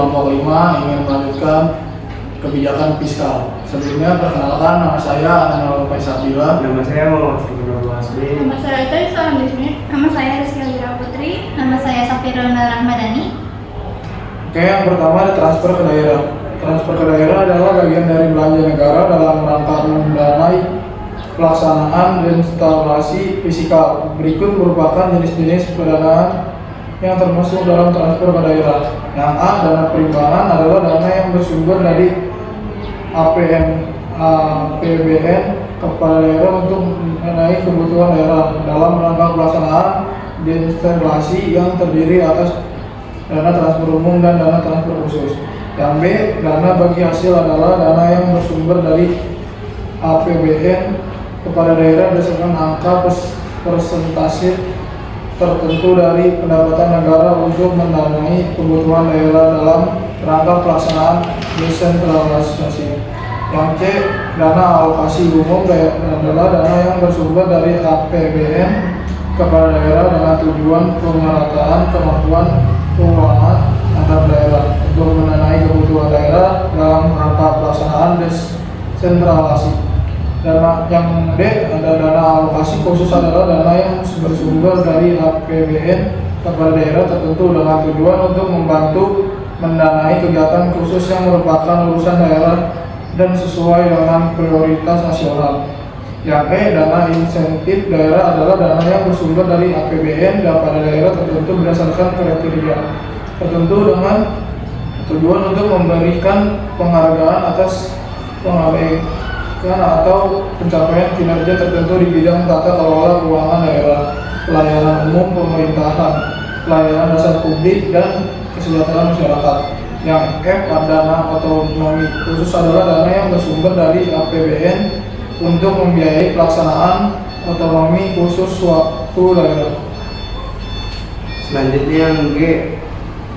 kelompok 5 ingin melanjutkan kebijakan fiskal. Sebelumnya perkenalkan, nama saya Anand Faisabila. Nama saya Muhammad Fikri Hasbi. Nama saya Taisa Andismi. Nama saya Rizky Alira Putri. Nama saya Safirona Rahmadani. Oke, yang pertama ada transfer ke daerah. Transfer ke daerah adalah bagian dari belanja negara dalam rangka mendanai pelaksanaan dan instalasi fiskal. Berikut merupakan jenis-jenis pendanaan yang termasuk dalam transfer ke daerah. Yang A, dana perimbangan adalah dana yang bersumber dari APBN kepada daerah untuk mendanai kebutuhan daerah dalam rangka pelaksanaan desentralisasi yang terdiri atas dana transfer umum dan dana transfer khusus. Yang B, dana bagi hasil adalah dana yang bersumber dari APBN kepada daerah berdasarkan angka persentase tertentu dari pendapatan negara untuk mendanai kebutuhan daerah dalam rangka pelaksanaan desentralisasi. Yang C, dana alokasi umum adalah dana yang bersumber dari APBN kepada daerah dengan tujuan pemerataan kemampuan keuangan antar daerah untuk mendanai kebutuhan daerah dalam rangka pelaksanaan desentralisasi. Dana yang D, ada dana alokasi khusus adalah dana yang bersumber dari APBN kepada daerah tertentu dengan tujuan untuk membantu mendanai kegiatan khusus yang merupakan urusan daerah dan sesuai dengan prioritas nasional. Yang E, dana insentif daerah adalah dana yang bersumber dari APBN kepada daerah tertentu berdasarkan kriteria tertentu dengan tujuan untuk memberikan penghargaan atas pengabaikan atau pencapaian kinerja tertentu di bidang tata kelola keuangan daerah, pelayanan umum pemerintahan, pelayanan dasar publik, dan kesejahteraan masyarakat. Yang F, dana otonomi khusus adalah dana yang bersumber dari APBN untuk membiayai pelaksanaan otonomi khusus suatu daerah. Selanjutnya yang G,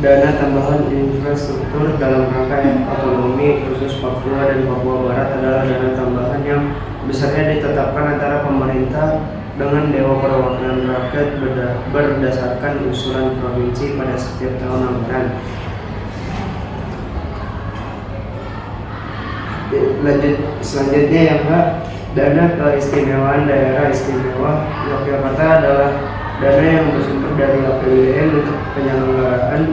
dana tambahan infrastruktur dalam rangka otonomi khusus Papua dan Papua Barat adalah dana tambahan yang besarnya ditetapkan antara pemerintah dengan Dewan Perwakilan Rakyat berdasarkan usulan provinsi pada setiap tahun anggaran. Selanjutnya yang H, dana keistimewaan daerah istimewa Yogyakarta adalah dana yang bersumber dari APBN untuk penyelenggaraan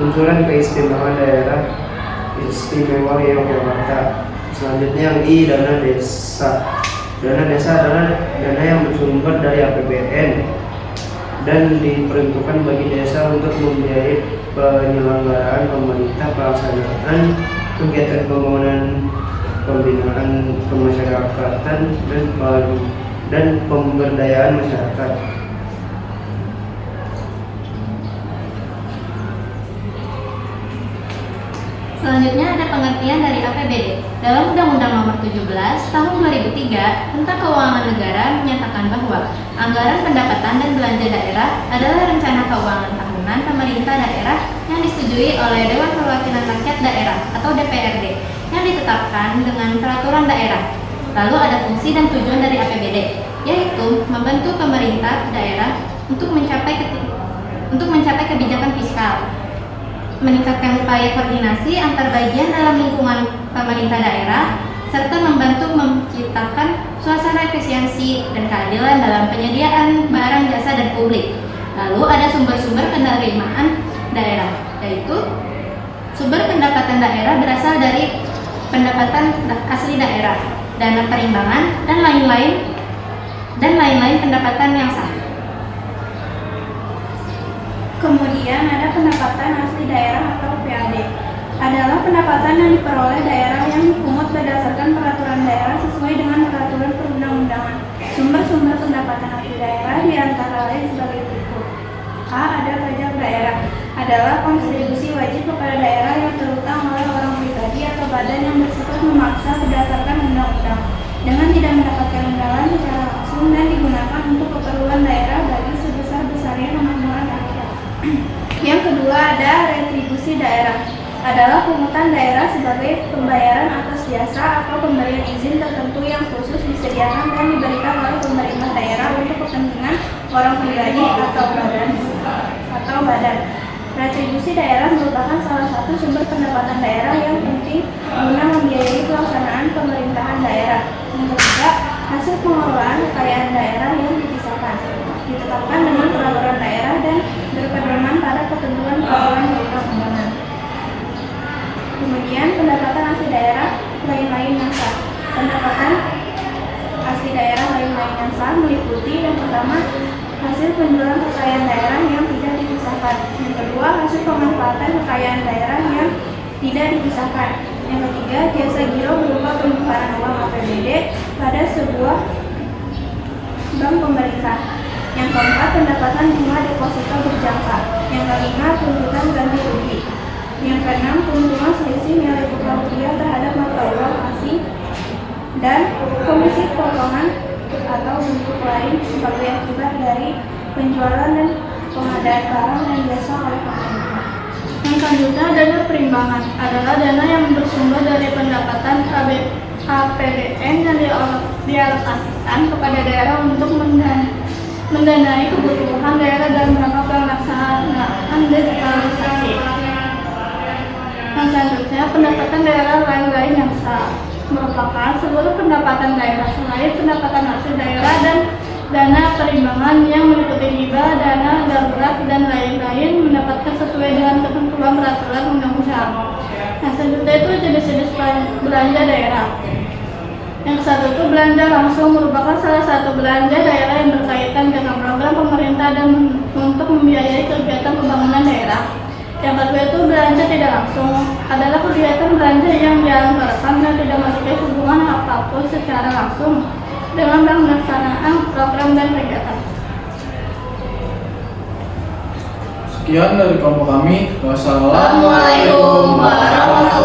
unsuran keistimewaan daerah istimewa Yogyakarta. Selanjutnya yang I, dana desa. Dana desa adalah dana yang bersumber dari APBN dan diperuntukkan bagi desa untuk membiayai penyelenggaraan pemerintah pelaksanaan kegiatan pembangunan, pembinaan kemasyarakatan, dan pemberdayaan masyarakat. Selanjutnya ada pengertian dari APBD. Dalam Undang-Undang Nomor 17 Tahun 2003 tentang Keuangan Negara menyatakan bahwa anggaran pendapatan dan belanja daerah adalah rencana keuangan tahunan pemerintah daerah yang disetujui oleh Dewan Perwakilan Rakyat Daerah atau DPRD yang ditetapkan dengan peraturan daerah. Lalu ada fungsi dan tujuan dari APBD, yaitu membantu pemerintah daerah untuk mencapai kebijakan fiskal, meningkatkan upaya koordinasi antar bagian dalam lingkungan pemerintah daerah, serta membantu menciptakan suasana efisiensi dan keadilan dalam penyediaan barang, jasa, dan publik. Lalu ada sumber-sumber penerimaan daerah, yaitu sumber pendapatan daerah berasal dari pendapatan asli daerah, dana perimbangan, dan lain-lain pendapatan yang sah. Kemudian ada pendapatan asli daerah atau PAD. Adalah pendapatan yang diperoleh daerah yang dipungut berdasarkan peraturan daerah sesuai dengan peraturan perundang-undangan. Sumber-sumber pendapatan asli daerah diantara lain sebagai berikut. A. Ada pajak daerah. Adalah kontribusi wajib kepada daerah yang terutang oleh orang pribadi atau badan yang bersifat memaksa berdasarkan undang-undang dengan tidak mendapatkan imbalan secara langsung dan digunakan untuk keperluan daerah bagi sebesar-besarnya kemakmuran rakyat. Yang kedua ada retribusi daerah. Adalah pungutan daerah sebagai pembayaran atas jasa atau pemberian izin tertentu yang khusus disediakan dan diberikan oleh pemerintah daerah untuk kepentingan orang pribadi atau badan. Retribusi daerah merupakan salah satu sumber pendapatan daerah yang penting guna membiayai pelaksanaan pemerintahan daerah. Yang ketiga, hasil pengelolaan kekayaan daerah yang dipisahkan, ditetapkan dengan peraturan daerah dan berpedoman pada ketentuan peraturan perundang-undangan. Kemudian, pendapatan asli daerah lain-lain yang sah. Pendapatan asli daerah lain-lain yang sah meliputi yang pertama, hasil penjualan kekayaan daerah yang tidak dipisahkan. Yang kedua, hasil pemanfaatan kekayaan daerah yang tidak dipisahkan. Yang ketiga, jasa giro berupa penukaran uang APBD pada sebuah bank pemerintah. Yang keempat, pendapatan bunga deposito berjangka. Yang kelima, tuntutan ganti rugi. Yang keenam, keuntungan selisih nilai tukar rupiah terhadap mata uang asing dan komisi potongan atau bentuk lain sebagai akibat dari penjualan dan pengadaan barang dan jasa oleh pemerintah. Yang selanjutnya, dana perimbangan adalah dana yang bersumber dari pendapatan APBN yang dialokasikan kepada daerah untuk mendanai kebutuhan daerah dalam rangka pelaksanaan desentralisasi. Yang selanjutnya, pendapatan daerah lain-lain yang sah merupakan seluruh pendapatan daerah selain pendapatan asli daerah dan dana perimbangan yang meliputi hibah, dana darurat, dan lain-lain mendapatkan sesuai dengan ketentuan peraturan undang-undang. Yang selanjutnya itu jenis-jenis belanja daerah. Yang satu itu belanja langsung merupakan salah satu belanja daerah yang berkaitan dengan program pemerintah dan untuk membiayai kegiatan pembangunan daerah. Yang kedua itu belanja tidak langsung adalah kegiatan belanja yang dianggarkan dan tidak memiliki hubungan apapun secara langsung dengan pelaksanaan program dan kegiatan. Sekian dari kelompok kami. Wassalamualaikum Assalamualaikum warahmatullahi